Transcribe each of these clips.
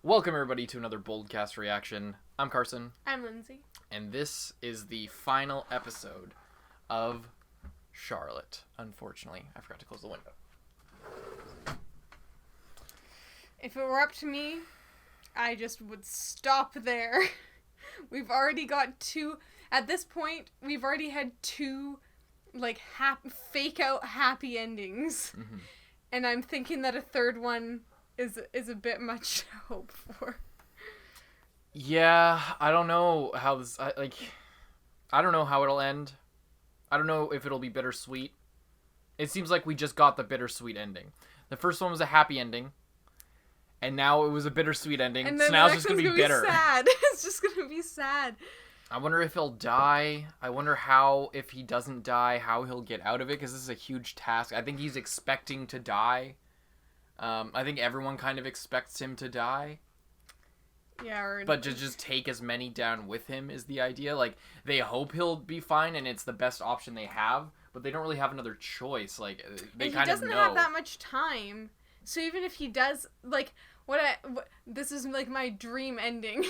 Welcome everybody to another Boldcast reaction. I'm Carson. I'm Lindsay. And this is the final episode of Charlotte. Unfortunately, I forgot to close the window. If it were up to me, I just would stop there. We've already got two, at this point, we've already had two, fake out happy endings. Mm-hmm. And I'm thinking that a third one is a bit much to hope for. Yeah, I don't know how this, I don't know how it'll end. I don't know if it'll be bittersweet. It seems like we just got the bittersweet ending. The first one was a happy ending, and now it was a bittersweet ending, and so now it's just going to be bitter. Sad. It's just going to be sad. I wonder if he'll die. I wonder how, if he doesn't die, how he'll get out of it, because this is a huge task. I think he's expecting to die. I think everyone kind of expects him to die. Yeah, but to just take as many down with him is the idea. Like, they hope he'll be fine, and it's the best option they have, but they don't really have another choice. Like, they kind of know. He doesn't have that much time, so even if he does, this is, my dream ending.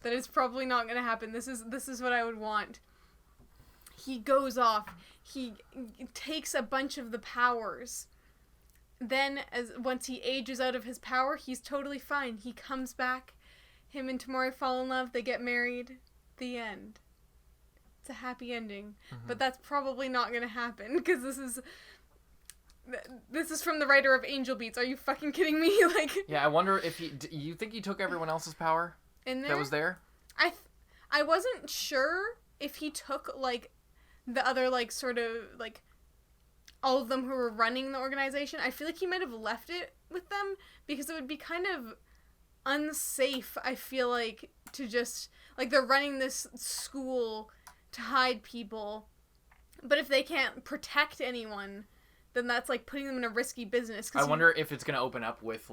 That is probably not going to happen. This is what I would want. He goes off. He takes a bunch of the powers. Then, once he ages out of his power, he's totally fine. He comes back. Him and Tamori fall in love. They get married. The end. It's a happy ending. Mm-hmm. But that's probably not going to happen, because this is from the writer of Angel Beats. Are you fucking kidding me? Yeah, I wonder if you think he took everyone else's power? In there? That was there? I wasn't sure if he took, the other, all of them who were running the organization. I feel like he might have left it with them, because it would be kind of unsafe, I feel like, to just, they're running this school to hide people, but if they can't protect anyone, then that's, putting them in a risky business. I wonder if it's going to open up with,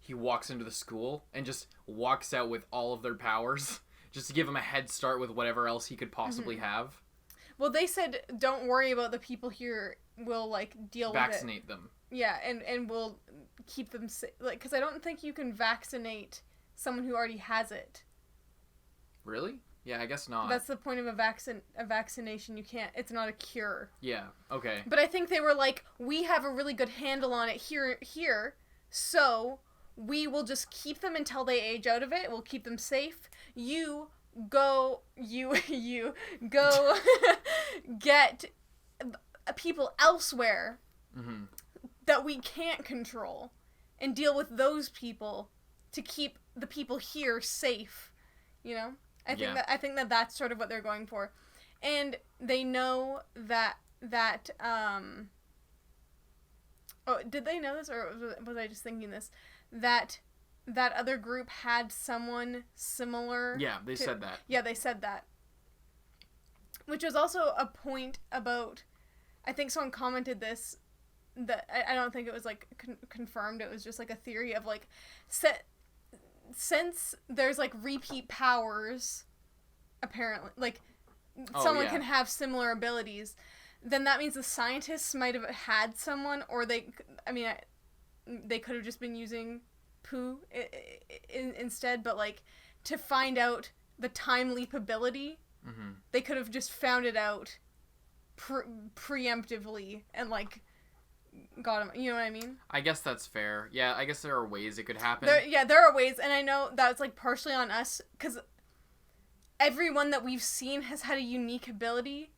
he walks into the school and just walks out with all of their powers, just to give him a head start with whatever else he could possibly have. Well, they said, don't worry about the people here, we'll, deal with it. Vaccinate them. Yeah, and we'll keep them safe. Because I don't think you can vaccinate someone who already has it. Really? Yeah, I guess not. That's the point of a vaccination. You can't, it's not a cure. Yeah, okay. But I think they were we have a really good handle on it here, so we will just keep them until they age out of it. We'll keep them safe. You go get people elsewhere mm-hmm. that we can't control and deal with those people to keep the people here safe. I think that that's sort of what they're going for. And they know that oh, did they know this, or was I just thinking this? That other group had someone similar. Yeah, they said that. Yeah, they said that. Which was also a point about, I think someone commented this, that I don't think it was confirmed. It was just a theory of since there's repeat powers, apparently, someone can have similar abilities, then that means the scientists might have had someone, or they could have just been using poo instead, but to find out the time leap ability, mm-hmm. they could have just found it out preemptively and got him. You know what I mean? I guess that's fair. Yeah, I guess there are ways it could happen. There are ways, and I know that's partially on us, because everyone that we've seen has had a unique ability,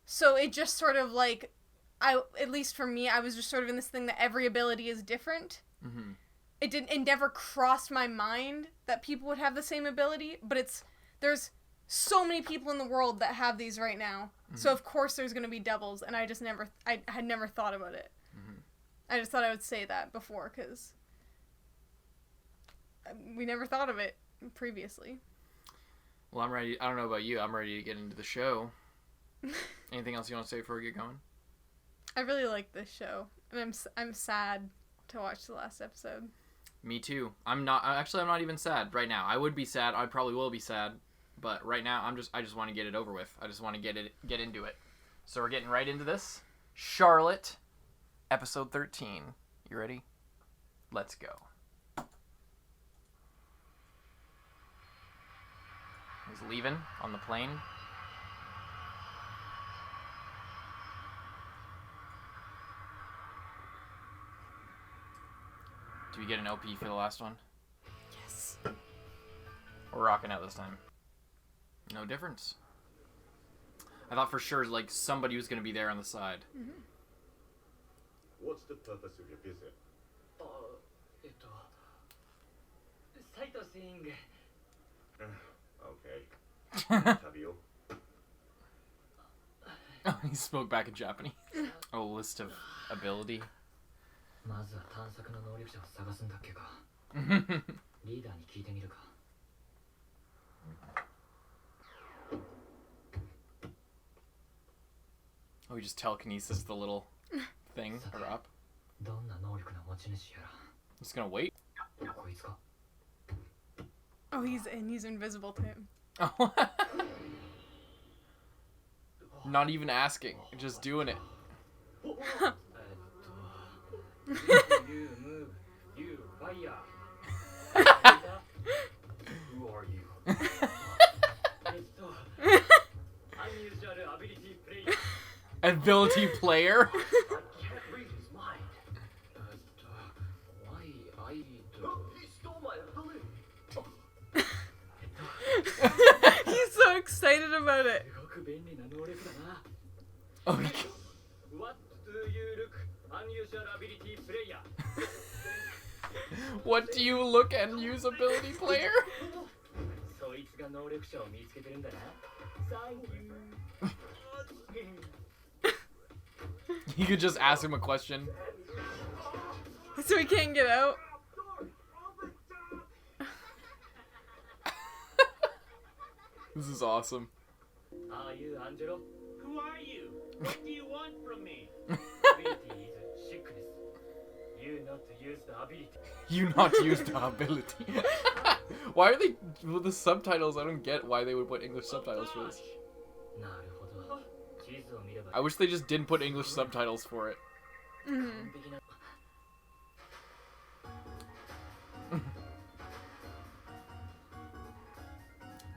so it just sort of at least for me, I was just sort of in this thing that every ability is different. Mm-hmm. It never crossed my mind that people would have the same ability, but there's so many people in the world that have these right now, mm-hmm. so of course there's going to be doubles, and I had never thought about it. Mm-hmm. I just thought I would say that before, because we never thought of it previously. Well, I'm ready. I don't know about you. I'm ready to get into the show. Anything else you want to say before we get going? I really like this show, and I'm sad to watch the last episode. Me too. I'm not even sad right now. I would be sad. I probably will be sad, but right now I just want to get it over with. I just want to get into it. So we're getting right into this. Charlotte, episode 13. You ready? Let's go. He's leaving on the plane. Do we get an LP for the last one? Yes. We're rocking out this time. No difference. I thought for sure like somebody was gonna be there on the side. Mm-hmm. What's the purpose of your visit? Sightseeing. Okay. Tabio. Oh, he spoke back in Japanese. Oh, list of ability. まずは探索の能力者を探すんだっけか。リーダーに聞いてみるか。Oh, he just telekinesis the little thing or up. どんな能力の持ち主やら。 Just gonna wait. こいつか。 Oh, he's invisible to him. Oh. Not even asking, just doing it. You move. You fire. Who are you? Unusual ability player. Ability player? I can't read his mind. Why I He stole my ability. He's so excited about it. すごく便利な能力だな。 Oh, What do you look? Unusual ability player. what do you look and use ability player? そいつが能力者を見つけてるんだな。Thank you. You could just ask him a question. So he can't get out. This is awesome. Are you Angelo? Who are you? What do you want from me? Ability is sickness. You not use the ability. You not use the ability. Why are they with the subtitles? I don't get why they would put English subtitles for this. なるほど。地図を見れば I wish they just didn't put English subtitles for it. Mm-hmm. 完璧な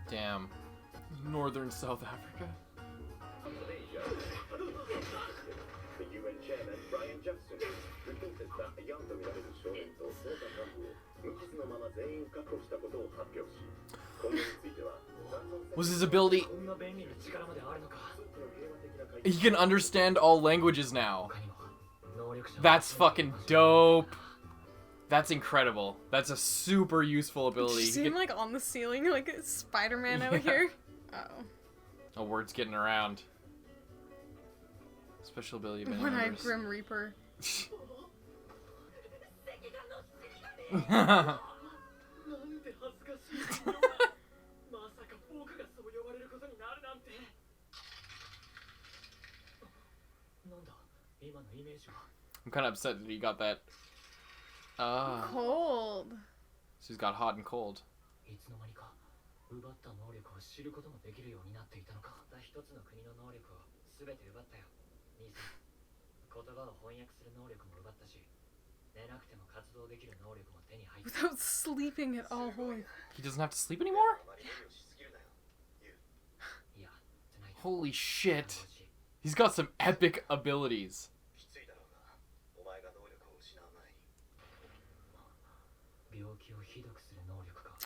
Damn. Northern South Africa. The UN chairman Brian Jackson reported that a young とみられる少年と捜査幹部を無傷のまま全員確保したことを発表し、今後については Was his ability... こんな便利な力まであるのか。 He can understand all languages now. 他にも能力者 That's fucking dope. That's incredible. That's a super useful Did you ability. see He him can- like on the ceiling like a Spider-Man Yeah. out here? Oh. Oh, word's getting around. Special ability of One-eyed members. Grim Reaper. なんて恥ずかしい。まさか僕がそう呼ばれることになるなんて。なんだ、今のイメージは。 I'm kind of upset that he got that. Ah. Cold. So he's got hot and cold. いつの間にか奪った能力を知ることもできるようになっていたのか。たった一つの国の能力を全て奪ったよ。兄さん、言葉を翻訳する能力も奪ったし、寝なくても活動できる能力も手に入った。 Without sleeping at all. Holy. He doesn't have to sleep anymore? いや、じゃない。 Holy shit. He's got some epic abilities. きついだろうな。お前が能力を失う前に。病気をひどくする能力か。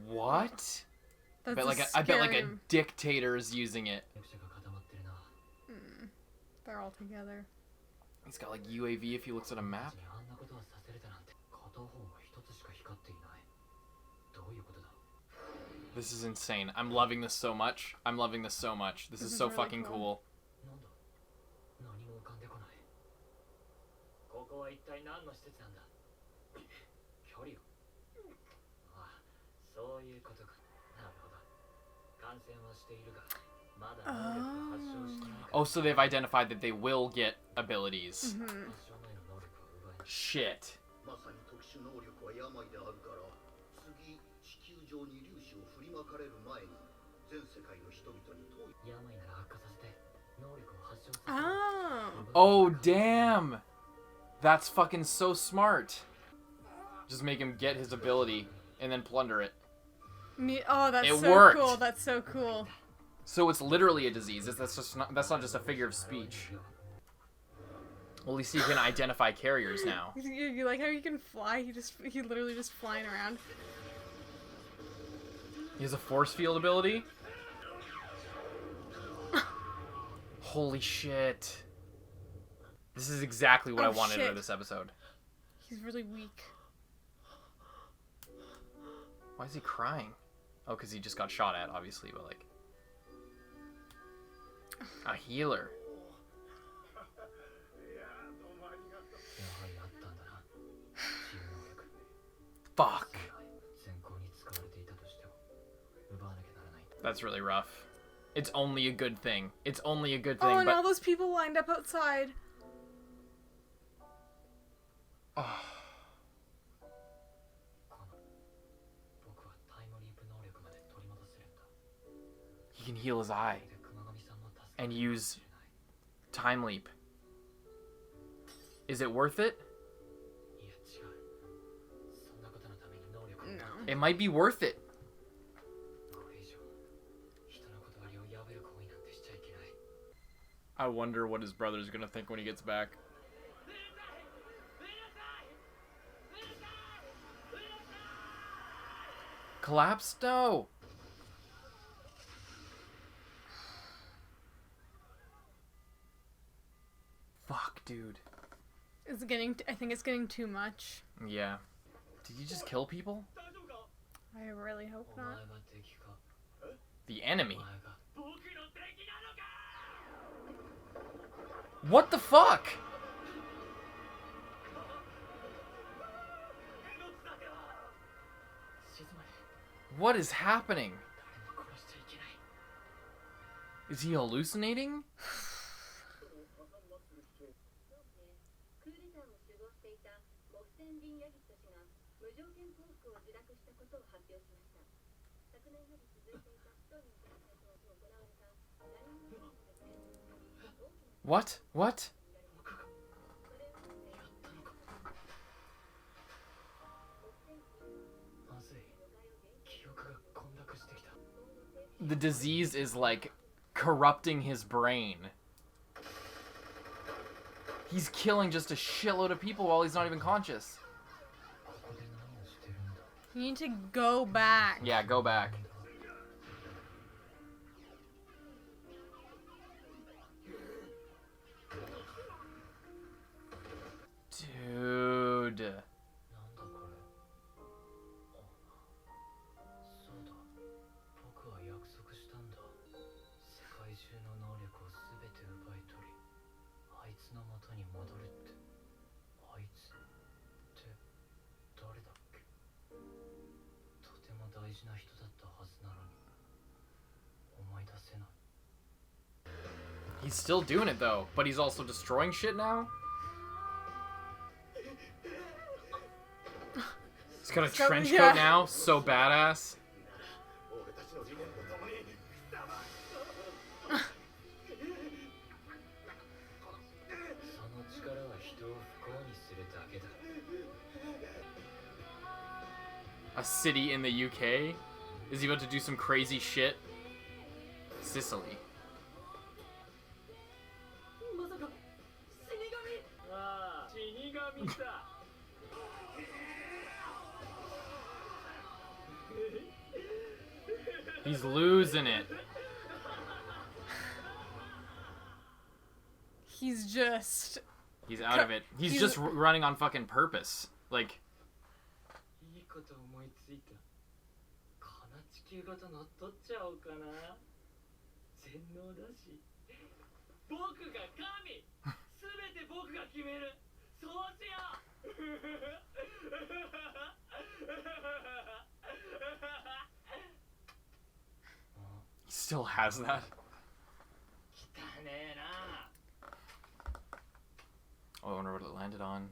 What? I That's bet a like I bet like a scary- dictator is using it. 能力者が固まってるな。 They're all together. He's got like UAV if he looks at a map. あんなことをさせれたなんて。片方が一つしか光っていない。どういうことだ。 This is insane. I'm loving this so much. I'm loving this so much. This is This is so really fucking cool. cool. なんだ。何も浮かんでこない。ここは一体何の施設なんだ。距離を。ああ、そういうことか。なるほど。感染はしているが、まだ能力が発症していないから。 Oh, so they've identified that they will get abilities. Mhm. 発症前の能力は奪えない。 Shit. まさに特殊能力は病であるから、次地球上に粒子を振りまかれる前に全世界の人々に遠い。病なら悪化させて、能力を発症させる。 Oh. Oh, damn. That's fucking so smart. Just make him get his ability and then plunder it. Oh, that's It so worked. cool. That's so cool. So it's literally a disease. That's not just a figure of speech. Well, at least you can identify carriers now. You like how you can fly? He literally just flying around. He has a force field ability. Holy shit. This is exactly what I wanted out of this episode. He's really weak. Why is he crying? Oh, because he just got shot at, obviously, but like... A healer. Fuck. That's really rough. It's only a good thing. It's only a good thing, Oh, and but... all those people lined up outside. Oh. He can heal his eye and use time leap. Is it worth it? No. It might be worth it. I wonder what his brother's gonna think when he gets back. Collapse? No! Fuck, dude. It's getting. I think it's getting too much. Yeah. Did you just kill people? I really hope not. The enemy? What the fuck? What is happening? Is he hallucinating? What? What? The disease is like corrupting his brain. He's killing just a shitload of people while he's not even conscious. You need to go back. Yeah, go back. Dude. He's still doing it though, but he's also destroying shit now. He's got a trench coat now, so badass. A city in the UK? Is he about to do some crazy shit? Sicily. He's losing it. He's just. He's out of it. He's just running on fucking purpose. Like. He still has that. Oh, I wonder what it landed on.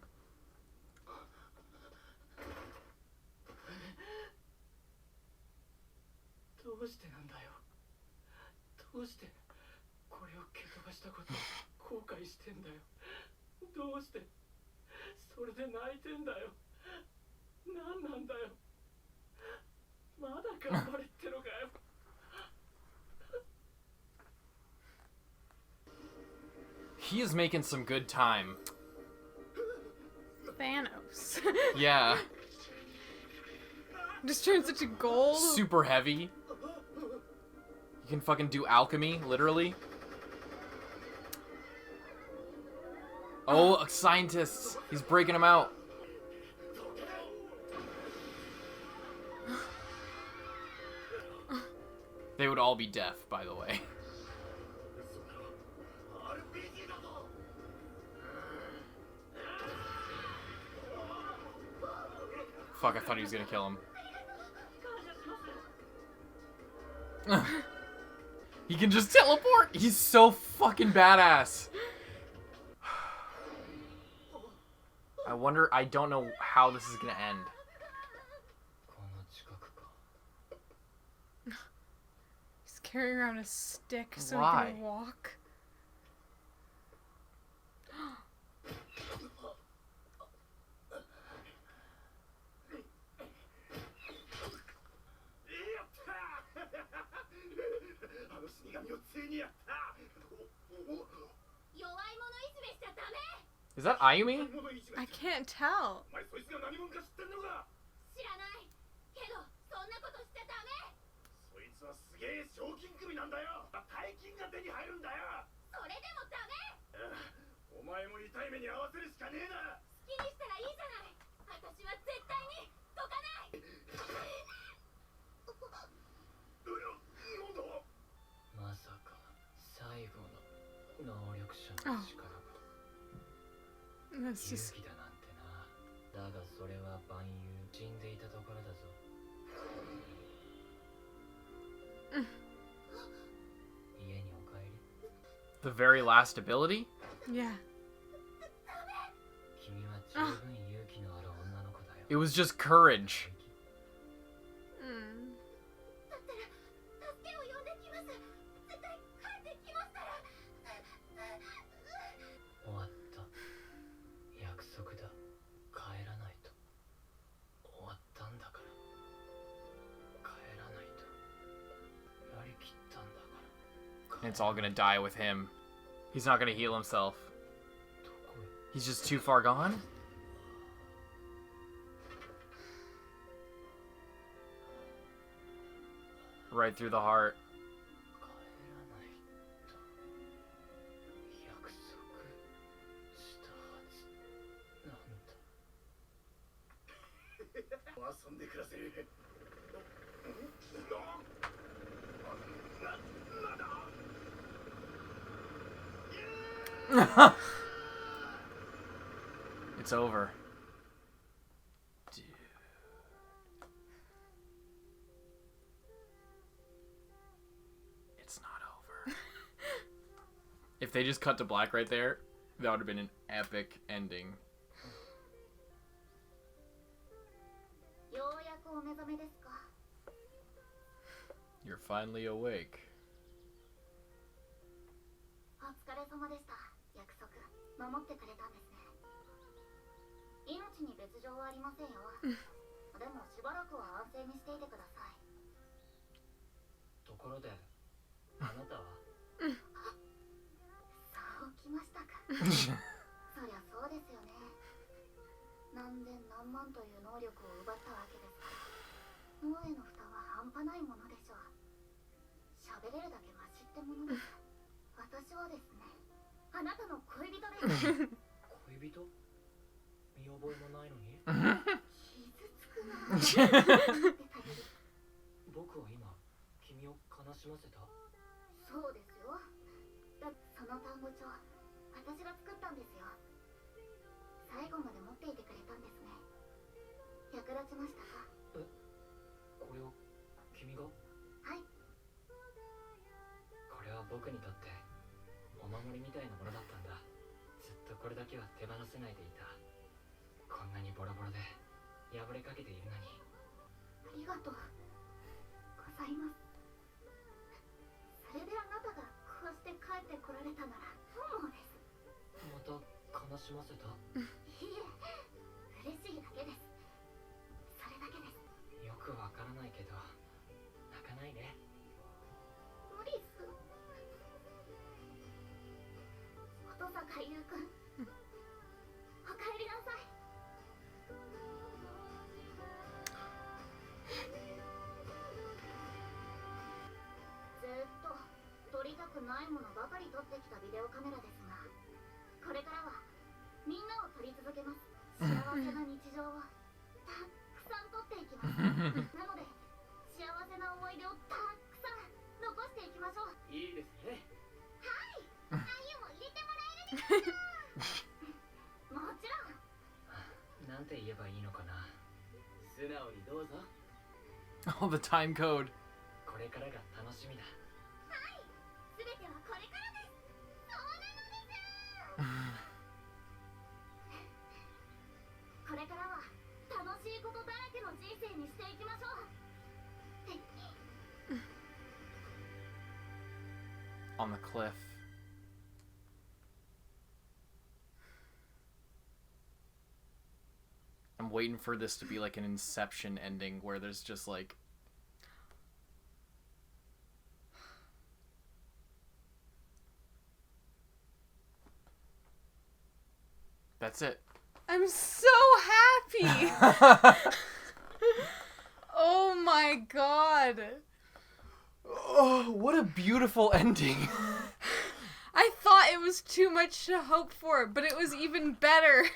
He is making some good time. Thanos. Yeah. Just turns into gold. Super heavy. You can fucking do alchemy, literally. Oh, scientists. He's breaking them out. They would all be deaf, by the way. Fuck, I thought he was gonna kill him. He can just teleport! He's so fucking badass. I don't know how this is gonna end. He's carrying around a stick so Why? he can walk. Is that Ayumi? I can't tell. That's just. 勇気だなんてな。だがそれは万有死んでいたところだぞ。家にお帰り。 The very last ability? Yeah. 君は十分勇気のある女の子だよ。 It was just courage. Mm. 終わった。約束だ。帰らないと。終わったんだから。帰らないと。やりきったんだから。 It's all gonna die with him. He's not gonna heal himself. どこへ He's just too far gone? Right through the heart. 帰らないと。約束したはずなんだ。遊んでください。 It's over. Dude. It's not over. If they just cut to black right there, that would have been an epic ending. ようやくお目覚めですか。 You're finally awake. お疲れ様でした。約束守ってくれたんですね。命に別状はありませんよ。でもしばらくは安静にしていてください。ところで、あなたはそうきましたか。そりゃそうですよね。何千何万という能力を奪ったわけですから、脳への負担は半端ないものでしょう。喋れるだけマシってものです。私はですね、あなたの恋人です。恋人？見覚えもないのに傷つくな。僕は今、君を悲しませた？そうですよ。その単語帳、私が作ったんですよ。最後まで持っていてくれたんですね。役立ちましたか？これを君が？はい。これは僕にとってお守りみたいなものだったんだ。ずっとこれだけは手放せないでいた。こんなにボロボロで破れかけているのに。ありがとうございます。それであなたがこうして帰ってこられたなら本望です。また悲しませた？いえ、嬉しいだけです。それだけです。よくわからないけど泣かないで。無理っす。音坂ないものばかり撮ってきたビデオカメラですが、これからはみんなを撮り続けます。幸せな日常をたくさん撮っていきます。なので幸せな思い出をたくさん残していきましょう。いいですね。はい、あゆも入れてもらえるですか？もちろん。なんて言えばいいのかな。素直にどうぞ。 Oh, the time code. これからが楽しみだ。はい、すべてはこれからです。そうなのです。これからは楽しいことだらけの人生にしていきましょう。 On the cliff. I'm waiting for this to be like an Inception ending where there's just like... That's it. I'm so happy. Oh my god. Oh, what a beautiful ending. I thought it was too much to hope for, but it was even better.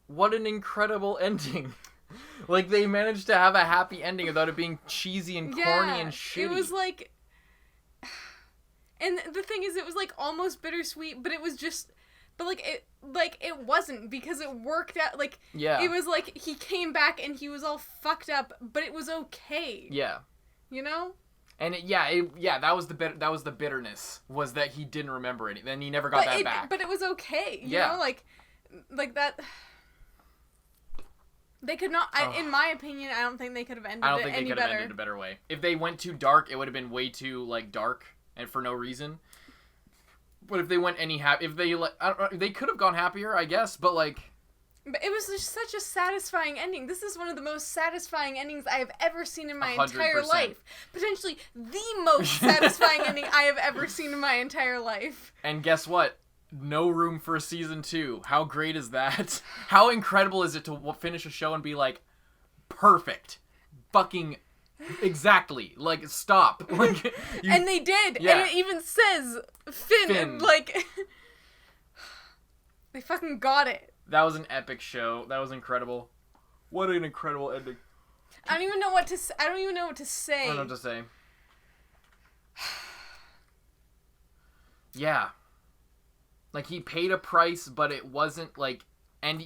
What an incredible ending. Like, they managed to have a happy ending without it being cheesy and corny and shitty. It was like... And the thing is, it was like almost bittersweet, but it was just... But it wasn't, because it worked out. Like, yeah. It was like he came back and he was all fucked up, but it was okay. Yeah. You know? And that was the bitterness, was that he didn't remember it. Then he never got that back. But it was okay. You Yeah. know, like that. They could not. In my opinion, I don't think they could have ended it any better. I don't think they could have ended it a better way. If they went too dark, it would have been way too like dark and for no reason. But if they went if they like, I don't know, they could have gone happier, I guess. But like. But it was just such a satisfying ending. This is one of the most satisfying endings I have ever seen in my 100%. entire life. Potentially the most satisfying ending I have ever seen in my entire life. And guess what? No room for a season 2. How great is that? How incredible is it to finish a show and be like, perfect. Fucking exactly. Like, stop. Like, and they did. Yeah. And it even says Finn. Like, they fucking got it. That was an epic show. That was incredible. What an incredible ending. I don't even know what to say. I don't even know what to say. I don't know what to say. Yeah. Like, he paid a price, but it wasn't, like... And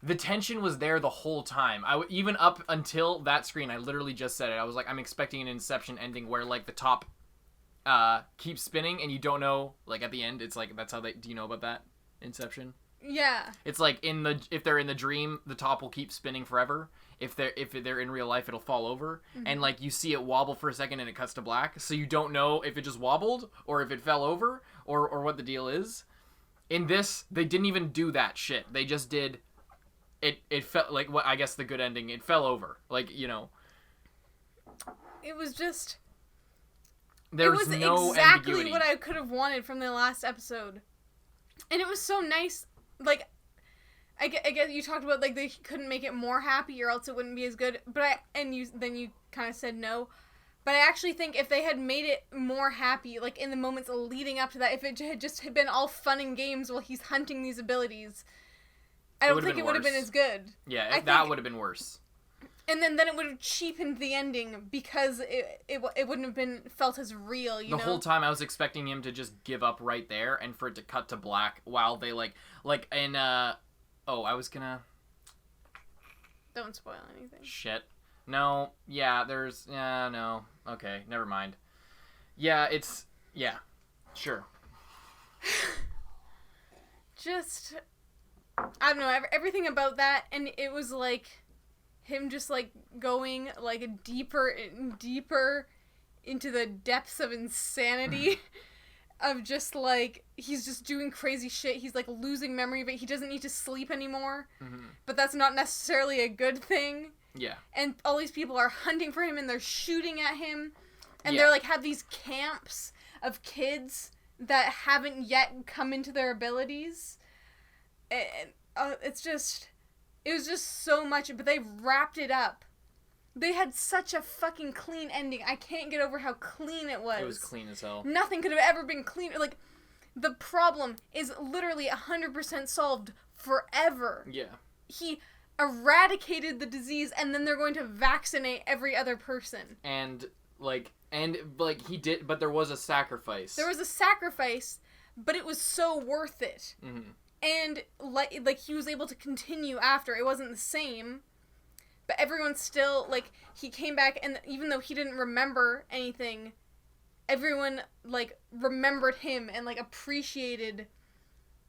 the tension was there the whole time. Even up until that screen, I literally just said it. I was like, I'm expecting an Inception ending where, like, the top keeps spinning, and you don't know, like, at the end, it's like, that's how they... Do you know about that? Inception? Yeah. It's like if they're in the dream, the top will keep spinning forever. If they're in real life, it'll fall over. Mm-hmm. And like you see it wobble for a second and it cuts to black. So you don't know if it just wobbled or if it fell over or what the deal is. In this, they didn't even do that shit. They just did it felt like what I guess the good ending, it fell over. Like, you know. It was just there was no exactly ambiguity. What I could have wanted from the last episode. And it was so nice. Like, I guess you talked about, like, they couldn't make it more happy or else it wouldn't be as good. But then you kind of said no. But I actually think if they had made it more happy, like, in the moments leading up to that, if it had just been all fun and games while he's hunting these abilities, I don't think it would have been as good. Yeah, that would have been worse. And then it would have cheapened the ending because it wouldn't have been felt as real, you know? The whole time I was expecting him to just give up right there and for it to cut to black while they like in I was gonna... Don't spoil anything. Shit. No, yeah, no. Okay, never mind. Yeah, sure. Just, I don't know, everything about that, and it was like... him just, like, going, like, deeper and deeper into the depths of insanity. Of just, like, he's just doing crazy shit. He's, like, losing memory of it. He doesn't need to sleep anymore. Mm-hmm. But that's not necessarily a good thing. Yeah. And all these people are hunting for him, and they're shooting at him. And they're, like, have these camps of kids that haven't yet come into their abilities. And it's just... It was just so much, but they wrapped it up. they had such a fucking clean ending. I can't get over how clean it was. It was clean as hell. Nothing could have ever been cleaner. Like, the problem is literally 100% solved forever. Yeah. He eradicated the disease, and then they're going to vaccinate every other person. And he did, but there was a sacrifice. There was a sacrifice, but it was so worth it. Mm-hmm. And, like, he was able to continue after. It wasn't the same, but everyone still, like, he came back, and even though he didn't remember anything, everyone, like, remembered him and, like, appreciated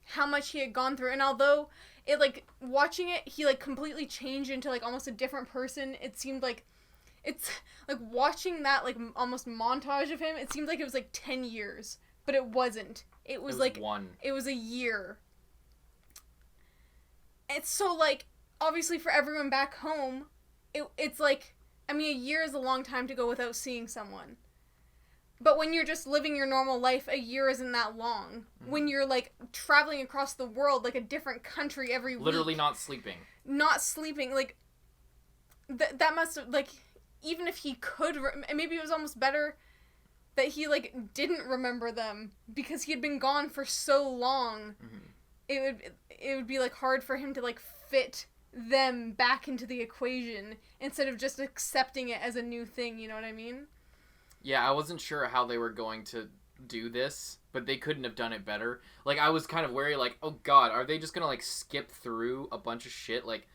how much he had gone through. And although it, like, watching it, he, like, completely changed into, like, almost a different person, it seemed like, it's, like, watching that, like, almost montage of him, it seemed like it was, like, 10 years. But it wasn't. It was like, it was a year. It's so, like, obviously for everyone back home, it's like, I mean, a year is a long time to go without seeing someone. But when you're just living your normal life, a year isn't that long. Mm-hmm. When you're, like, traveling across the world, like, a different country every week. Literally not sleeping. Not sleeping, like, that must have, like, even if he could, maybe it was almost better that he, like, didn't remember them, because he had been gone for so long. Mm-hmm. It would be, like, hard for him to, like, fit them back into the equation, instead of just accepting it as a new thing, you know what I mean? Yeah, I wasn't sure how they were going to do this, but they couldn't have done it better. Like, I was kind of wary, like, oh god, are they just gonna, like, skip through a bunch of shit? Like,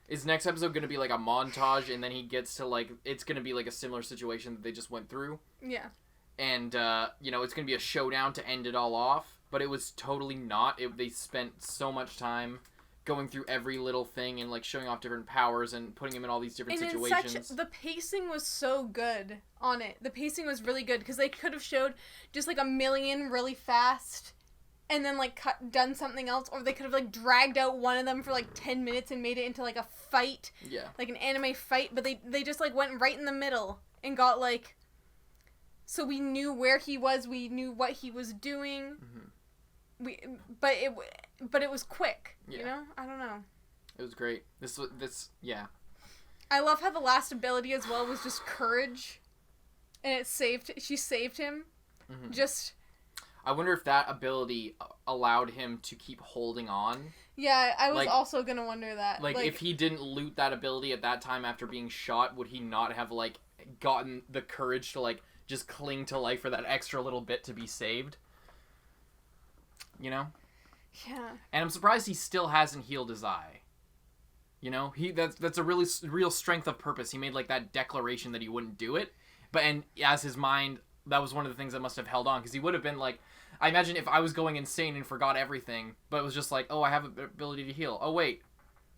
is next episode gonna be, like, a montage, and then he gets to, like, it's gonna be, like, a similar situation that they just went through? Yeah. And, you know, it's gonna be a showdown to end it all off, but it was totally not. They spent so much time going through every little thing and, like, showing off different powers and putting him in all these different situations. The pacing was so good on it. The pacing was really good, because they could have showed just, like, a million really fast, and then, like, done something else, or they could have, like, dragged out one of them for, like, 10 minutes and made it into, like, a fight. Yeah. Like an anime fight, but they just, like, went right in the middle and got, like, so we knew where he was, we knew what he was doing. Mm-hmm. But it was quick, you know? I don't know. It was great. Yeah. I love how the last ability as well was just courage. And she saved him. Mm-hmm. Just... I wonder if that ability allowed him to keep holding on. Yeah, I was also gonna wonder that. Like, if he didn't loot that ability at that time after being shot, would he not have, like, gotten the courage to, like, just cling to life for that extra little bit to be saved? You know? Yeah. And I'm surprised he still hasn't healed his eye. You know? That's a really real strength of purpose. He made, like, that declaration that he wouldn't do it. And as his mind, that was one of the things that must have held on. Because he would have been, like... I imagine if I was going insane and forgot everything, but it was just like, oh, I have an ability to heal. Oh, wait.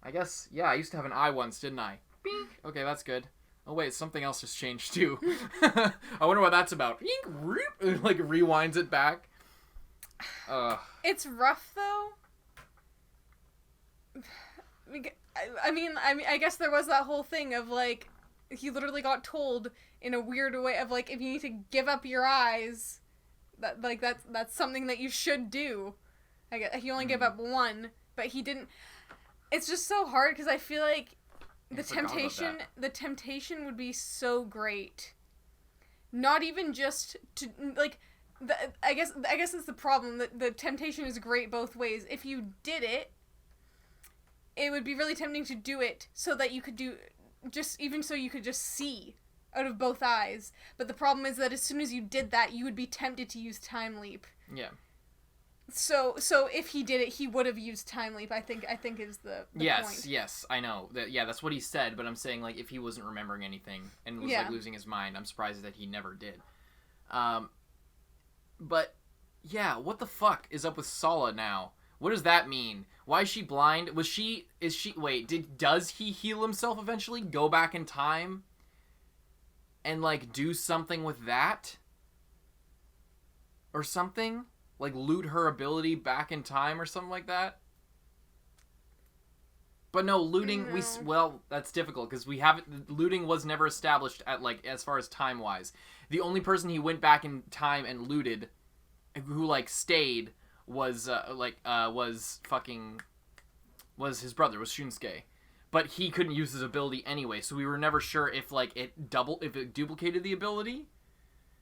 I guess, yeah, I used to have an eye once, didn't I? Bink. Okay, that's good. Oh, wait, something else has changed, too. I wonder what that's about. Bink, like, rewinds it back. It's rough, though. I mean, I guess there was that whole thing of, like, he literally got told in a weird way of, like, if you need to give up your eyes... That's something that you should do. I guess he only gave up one, but he didn't. It's just so hard, because I feel like the temptation would be so great. Not even just to, like, I guess it's the problem, that the temptation is great both ways. If you did it, it would be really tempting to do it so that you could just see out of both eyes. But the problem is that as soon as you did that, you would be tempted to use Time Leap. Yeah. So if he did it, he would have used Time Leap, I think is the point. Yes, I know. That's what he said, but I'm saying, like, if he wasn't remembering anything and was, like, losing his mind, I'm surprised that he never did. But, yeah, what the fuck is up with Sala now? What does that mean? Why is she blind? Does he heal himself eventually? Go back in time? And, like, do something with that? Or something? Like, loot her ability back in time or something like that? But no, looting, well, that's difficult, because looting was never established at, like, as far as time-wise. The only person he went back in time and looted, who, like, stayed, was his brother, was Shunsuke. but he couldn't use his ability anyway, so we were never sure if like if it duplicated the ability.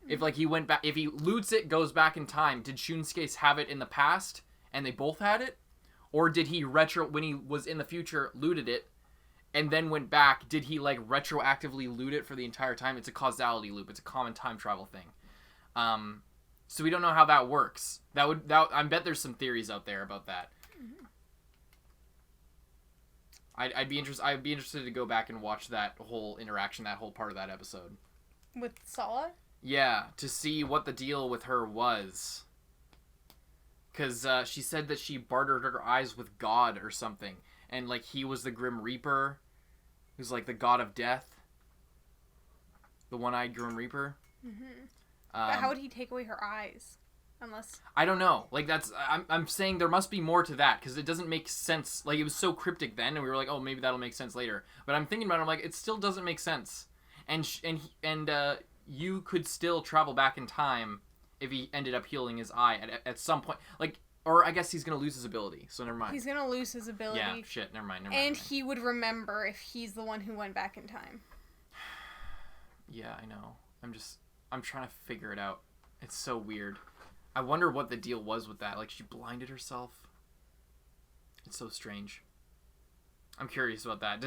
If like he went back, if he loots it, goes back in time, did Shunsuke have it in the past and they both had it? Or did he when he was in the future, looted it and then went back, did he like retroactively loot it for the entire time? It's a causality loop. It's a common time travel thing. So we don't know how that works. I bet there's some theories out there about that. I'd be interested to go back and watch that whole interaction, that whole part of that episode. With Sala? Yeah, to see what the deal with her was. Because she said that she bartered her eyes with God or something. And, like, he was the Grim Reaper. Who's, like, the god of death. The one-eyed Grim Reaper. Mm-hmm. But how would he take away her eyes? Unless... I don't know. Like, I'm saying there must be more to that. Because it doesn't make sense. Like, it was so cryptic then. And we were like, oh, maybe that'll make sense later. But I'm thinking about it. I'm like, it still doesn't make sense. And you could still travel back in time if he ended up healing his eye at some point. Like, or I guess he's going to lose his ability, so never mind. He's going to lose his ability. Yeah, shit, never mind. And he would remember if he's the one who went back in time. Yeah, I know. I'm trying to figure it out. It's so weird. I wonder what the deal was with that. Like, she blinded herself. It's so strange. I'm curious about that.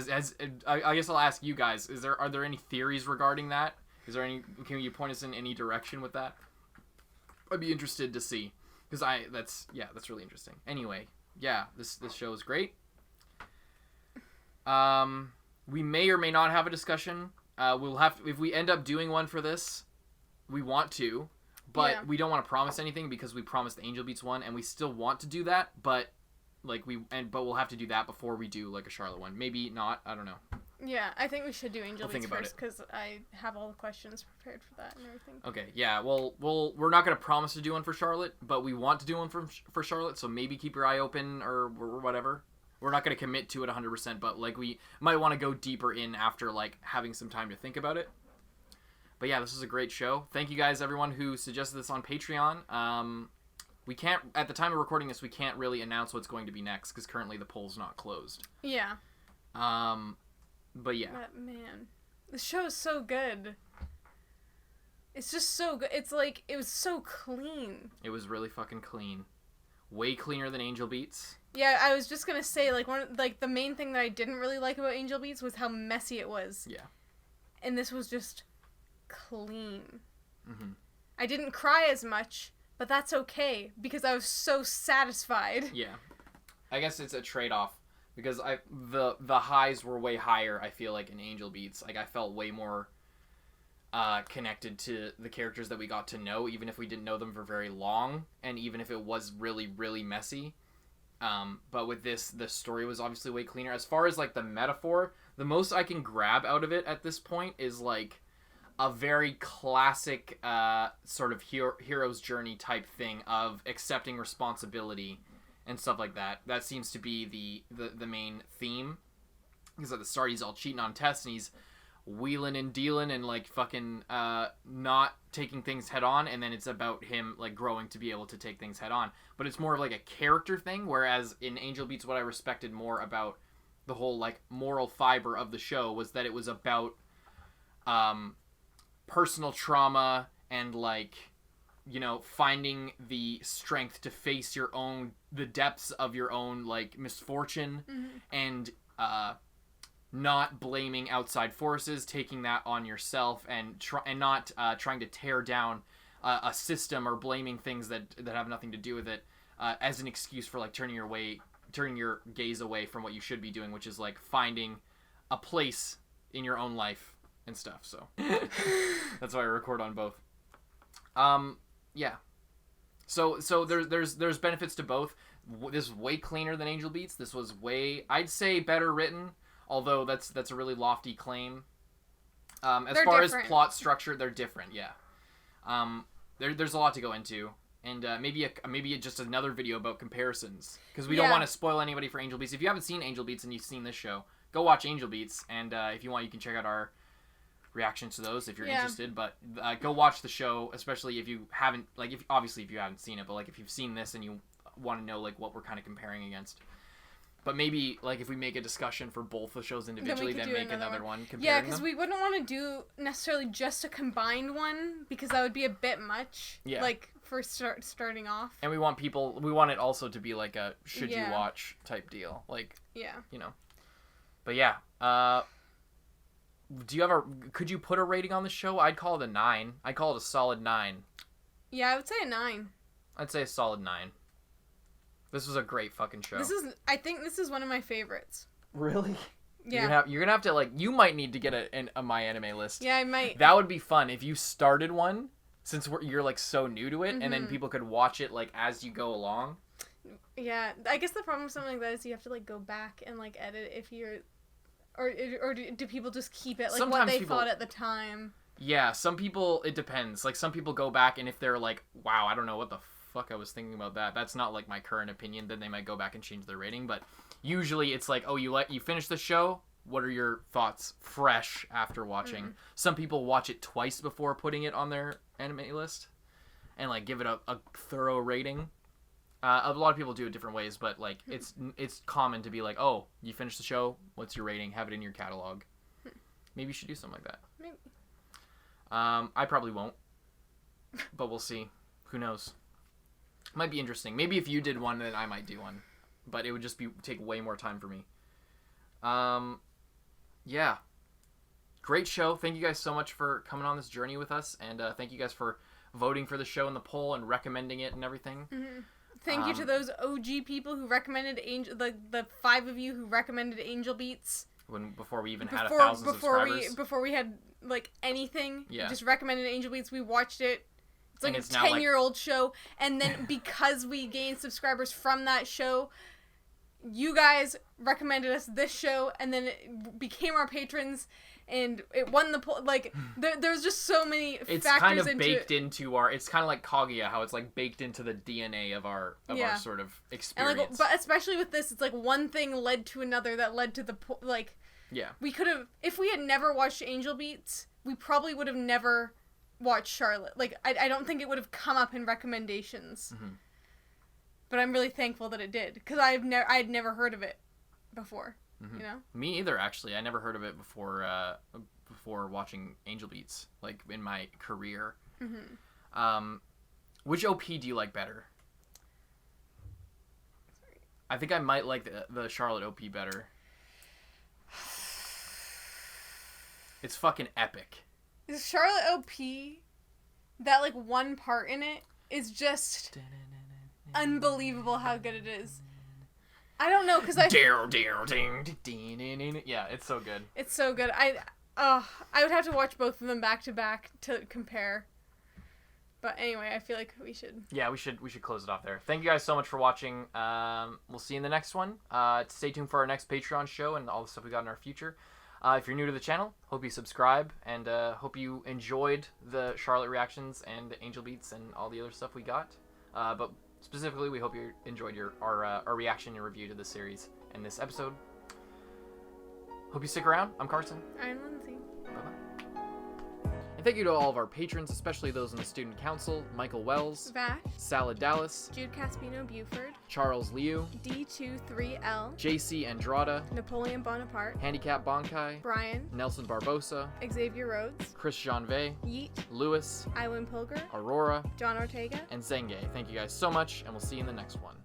I guess I'll ask you guys, are there any theories regarding that? Can you point us in any direction with that? I'd be interested to see, because that's really interesting. Anyway, yeah, this show is great. We may or may not have a discussion. We'll have to, if we end up doing one for this, we want to, but we don't want to promise anything because we promised the Angel Beats one, and we still want to do that, but we'll have to do that before we do like a Charlotte one. Maybe not. I don't know. Yeah, I think we should do Angel I'll think Beats about first because I have all the questions prepared for that and everything. Okay, yeah, well, we're not going to promise to do one for Charlotte, but we want to do one for Charlotte, so maybe keep your eye open or whatever. We're not going to commit to it 100%, but like we might want to go deeper in after like having some time to think about it. But yeah, this is a great show. Thank you guys, everyone who suggested this on Patreon. We can't, at the time of recording this, we can't really announce what's going to be next because currently the poll's not closed. Yeah. But yeah. But man, the show is so good. It's just so good. It's like, it was so clean. It was really fucking clean. Way cleaner than Angel Beats. Yeah, I was just gonna say, the main thing that I didn't really like about Angel Beats was how messy it was. Yeah. And this was just clean. Mm-hmm. I didn't cry as much, but that's okay, because I was so satisfied. Yeah. I guess it's a trade-off. Because the highs were way higher, I feel like, in Angel Beats. Like, I felt way more connected to the characters that we got to know, even if we didn't know them for very long, and even if it was really, really messy. But with this, the story was obviously way cleaner. As far as, like, the metaphor, the most I can grab out of it at this point is, like, a very classic sort of hero's journey type thing of accepting responsibility and stuff like that. That seems to be the main theme. Because at the start, he's all cheating on tests, and he's wheeling and dealing and, like, fucking not taking things head on, and then it's about him, like, growing to be able to take things head on. But it's more of, like, a character thing, whereas in Angel Beats, what I respected more about the whole, like, moral fiber of the show was that it was about personal trauma and, like, you know, finding the strength to face the depths of your own, like, misfortune, and not blaming outside forces, taking that on yourself, and not trying to tear down a system or blaming things that have nothing to do with it as an excuse for, like, turning your gaze away from what you should be doing, which is, like, finding a place in your own life and stuff. So that's why I record on both. Yeah. So there's benefits to both. This is way cleaner than Angel Beats. This was I'd say better written, although that's a really lofty claim. As far as plot structure, they're different. Yeah. There's a lot to go into, and maybe just another video about comparisons, because we don't want to spoil anybody for Angel Beats. If you haven't seen Angel Beats and you've seen this show, go watch Angel Beats, and if you want, you can check out our reactions to those if you're interested, but go watch the show, especially if you haven't, like, if you haven't seen it, but, like, if you've seen this and you want to know, like, what we're kind of comparing against. But maybe like if we make a discussion for both the shows individually, could then do make another another one Yeah, comparing because them. we wouldn't want to do necessarily just a combined one because that would be a bit much. Yeah. Like for starting off. And we want it also to be like a should you Yeah. watch type deal. Like, Yeah. you know. But yeah, could you put a rating on the show? I'd call it a 9. I'd call it a solid 9. Yeah, I would say a 9. I'd say a solid 9. This was a great fucking show. I think this is one of my favorites. Really? Yeah. You're gonna have to like. You might need to get a My Anime list. Yeah, I might. That would be fun if you started one, since you're like so new to it, and then Mhm. people could watch it like as you go along. Yeah, I guess the problem with something like that is you have to like go back and like edit if you're, or do people just keep it like Sometimes what they people- thought at the time? Yeah, some people, it depends. Like some people go back, and if they're like, "Wow, I don't know what the fuck I was thinking about that. That's not like my current opinion," then they might go back and change their rating. But usually, it's like, "Oh, you finished the show. What are your thoughts fresh after watching?" Some people watch it twice before putting it on their anime list, and like give it a thorough rating. A lot of people do it different ways, but like it's common to be like, "Oh, you finished the show. What's your rating? Have it in your catalog." Maybe you should do something like that. Maybe. I probably won't, but we'll see. Who knows? Might be interesting. Maybe if you did one, then I might do one, but it would just take way more time for me. Yeah, great show. Thank you guys so much for coming on this journey with us, and thank you guys for voting for the show in the poll and recommending it and everything. Thank you to those OG people who recommended Angel, the 5 of you who recommended Angel Beats. Before we even had 1,000 subscribers. Before we had like anything, Yeah. just recommended Angel Beats. We watched it. It's like And a it's now, like- 10-year-old show, and then because we gained subscribers from that show, you guys recommended us this show, and then it became our patrons, and it won the poll. Like there's just so many It's factors kind of into baked into our. It's kind of like Kaguya, how it's like baked into the DNA of our Yeah. sort of And experience. like, but especially with this, it's like one thing led to another that led to the like. Yeah. We could have, if we had never watched Angel Beats, we probably would have never watched Charlotte. Like, I don't think it would have come up in recommendations. Mhm. But I'm really thankful that it did, because I had never heard of it before. Mhm. You know? Me either, actually. I never heard of it before watching Angel Beats, like in my career. Which OP do you like better? I think I might like the Charlotte OP better. It's fucking epic. Is Charlotte OP, that like one part in it is just unbelievable how good it is. I don't know, because Yeah, it's so good. it's so good. I would have to watch both of them back to back to compare. But anyway, I feel like we should. Yeah, we should close it off there. Thank you guys so much for watching. We'll see you in the next one. Stay tuned for our next Patreon show and all the stuff we got in our future. If you're new to the channel, hope you subscribe, and hope you enjoyed the Charlotte reactions and the Angel Beats and all the other stuff we got. But specifically, we hope you enjoyed our reaction and review to this series and this episode. Hope you stick around. I'm Carson. I'm Lindsay. Bye-bye. And thank you to all of our patrons, especially those in the Student Council: Michael Wells, Vash, Salad Dallas, Jude Caspino Buford, Charles Liu, D23L, JC Andrada, Napoleon Bonaparte, Handicap Bonkai, Brian, Nelson Barbosa, Xavier Rhodes, Chris Janvey, Yeet, Lewis, Iwin Pilger, Aurora, John Ortega. and Zenge. Thank you guys so much, and we'll see you in the next one.